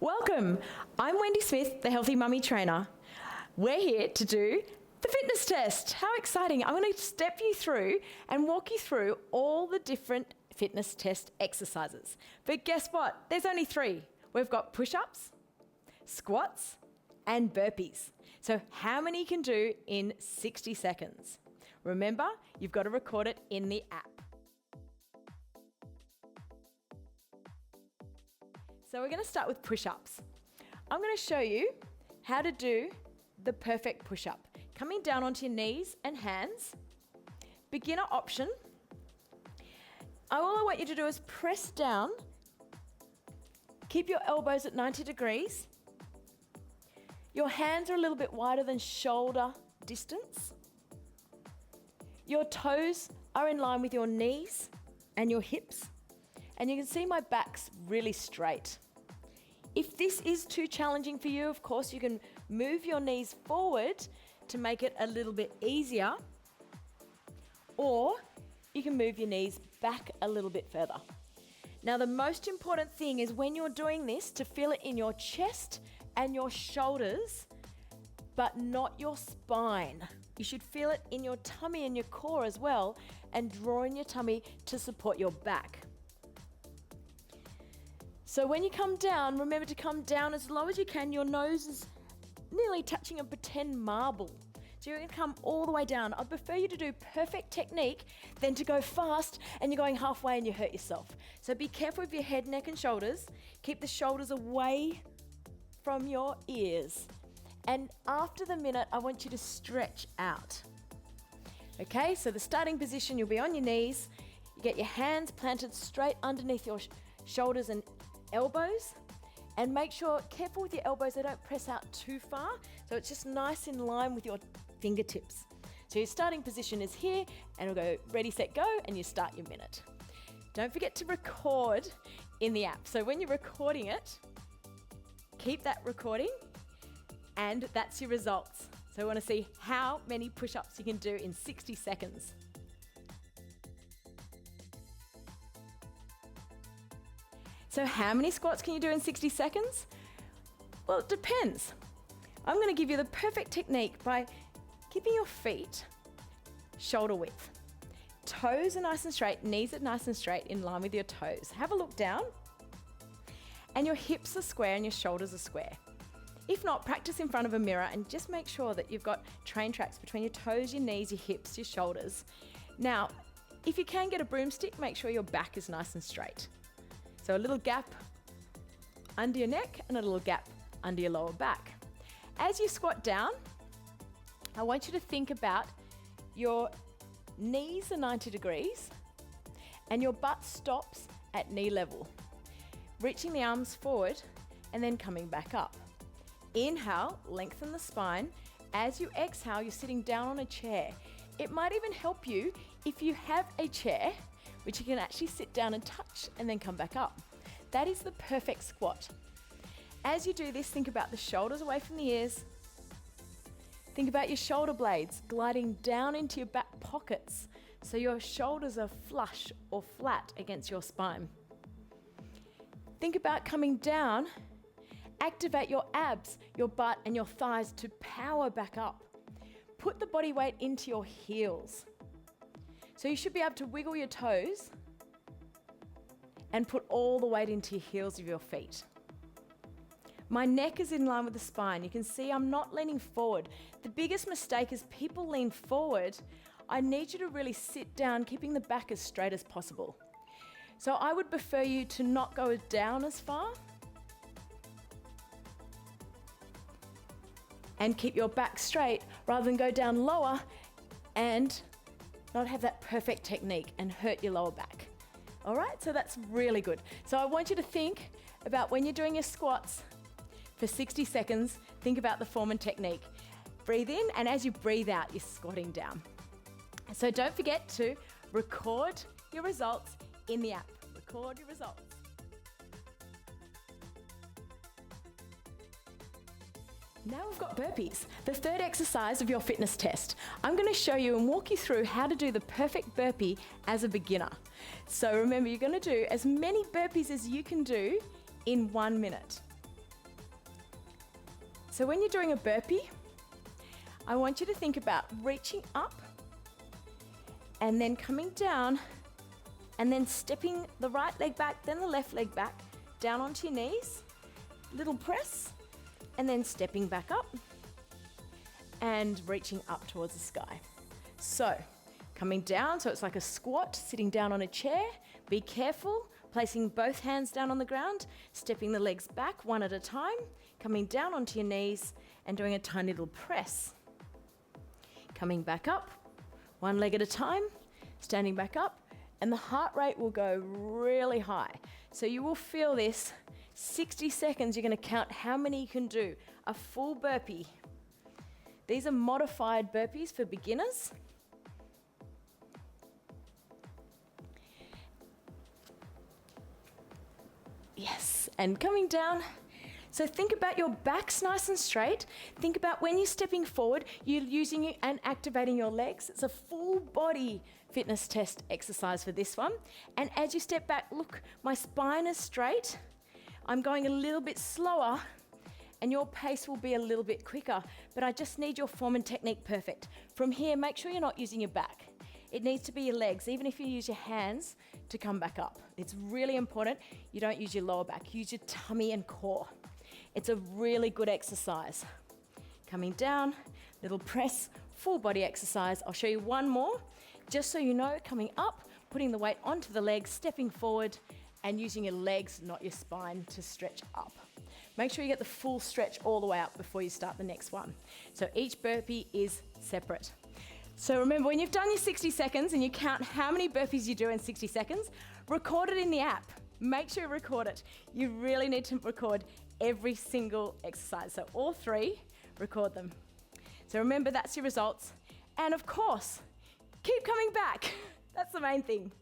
Welcome. I'm Wendy Smith, the Healthy Mummy Trainer. We're here to do the fitness test. How exciting. I'm going to step you through and walk you through all the different fitness test exercises. But guess what? There's only 3. We've got push-ups, squats, and burpees. So how many you can do in 60 seconds? Remember, you've got to record it in the app. So we're going to start with push-ups. I'm going to show you how to do the perfect push-up. Coming down onto your knees and hands. Beginner option. All I want you to do is press down. Keep your elbows at 90 degrees. Your hands are a little bit wider than shoulder distance. Your toes are in line with your knees and your hips. And you can see my back's really straight. If this is too challenging for you, of course, you can move your knees forward to make it a little bit easier, or you can move your knees back a little bit further. Now, the most important thing is when you're doing this to feel it in your chest and your shoulders, but not your spine. You should feel it in your tummy and your core as well, and drawing your tummy to support your back. So when you come down, remember to come down as low as you can. Your nose is nearly touching a pretend marble. So you're going to come all the way down. I'd prefer you to do perfect technique than to go fast and you're going halfway and you hurt yourself. So be careful with your head, neck and shoulders. Keep the shoulders away from your ears. And after the minute, I want you to stretch out. Okay, so the starting position, you'll be on your knees. You get your hands planted straight underneath your shoulders and elbows, and make sure, careful with your elbows, they don't press out too far, so it's just nice in line with your fingertips. So your starting position is here, and we'll go ready, set, go, and you start your minute. Don't forget to record in the app. So when you're recording it, keep that recording, and that's your results. So we want to see how many push-ups you can do in 60 seconds. So how many squats can you do in 60 seconds? Well, it depends. I'm going to give you the perfect technique by keeping your feet shoulder width. Toes are nice and straight, knees are nice and straight in line with your toes. Have a look down. And your hips are square and your shoulders are square. If not, practice in front of a mirror and just make sure that you've got train tracks between your toes, your knees, your hips, your shoulders. Now, if you can get a broomstick, make sure your back is nice and straight. So a little gap under your neck and a little gap under your lower back. As you squat down, I want you to think about your knees are 90 degrees and your butt stops at knee level. Reaching the arms forward and then coming back up. Inhale, lengthen the spine. As you exhale, you're sitting down on a chair. It might even help you if you have a chair which you can actually sit down and touch and then come back up. That is the perfect squat. As you do this, think about the shoulders away from the ears. Think about your shoulder blades gliding down into your back pockets so your shoulders are flush or flat against your spine. Think about coming down. Activate your abs, your butt and your thighs to power back up. Put the body weight into your heels. So you should be able to wiggle your toes and put all the weight into your heels of your feet. My neck is in line with the spine. You can see I'm not leaning forward. The biggest mistake is people lean forward. I need you to really sit down, keeping the back as straight as possible. So I would prefer you to not go down as far and keep your back straight rather than go down lower and not have that perfect technique and hurt your lower back. All right, so that's really good. So I want you to think about when you're doing your squats for 60 seconds, think about the form and technique. Breathe in, and as you breathe out, you're squatting down. So don't forget to record your results in the app. Record your results. Now we've got burpees, the third exercise of your fitness test. I'm going to show you and walk you through how to do the perfect burpee as a beginner. So remember, you're going to do as many burpees as you can do in 1 minute. So when you're doing a burpee, I want you to think about reaching up and then coming down and then stepping the right leg back, then the left leg back, down onto your knees, little press, and then stepping back up and reaching up towards the sky. So coming down, so it's like a squat, sitting down on a chair. Be careful, placing both hands down on the ground, stepping the legs back one at a time, coming down onto your knees and doing a tiny little press. Coming back up, one leg at a time, standing back up, and the heart rate will go really high. So you will feel this, 60 seconds, you're gonna count how many you can do. A full burpee. These are modified burpees for beginners. Yes, and coming down. So think about your back's nice and straight. Think about when you're stepping forward, you're using and activating your legs. It's a full body fitness test exercise for this one. And as you step back, look, my spine is straight. I'm going a little bit slower and your pace will be a little bit quicker, but I just need your form and technique perfect. From here, make sure you're not using your back. It needs to be your legs, even if you use your hands to come back up. It's really important you don't use your lower back, use your tummy and core. It's a really good exercise. Coming down, little press, full body exercise. I'll show you one more, just so you know, coming up, putting the weight onto the legs, stepping forward, and using your legs, not your spine, to stretch up. Make sure you get the full stretch all the way up before you start the next one. So each burpee is separate. So remember, when you've done your 60 seconds and you count how many burpees you do in 60 seconds, record it in the app. Make sure you record it. You really need to record every single exercise. So all three, record them. So remember, that's your results. And of course, keep coming back. That's the main thing.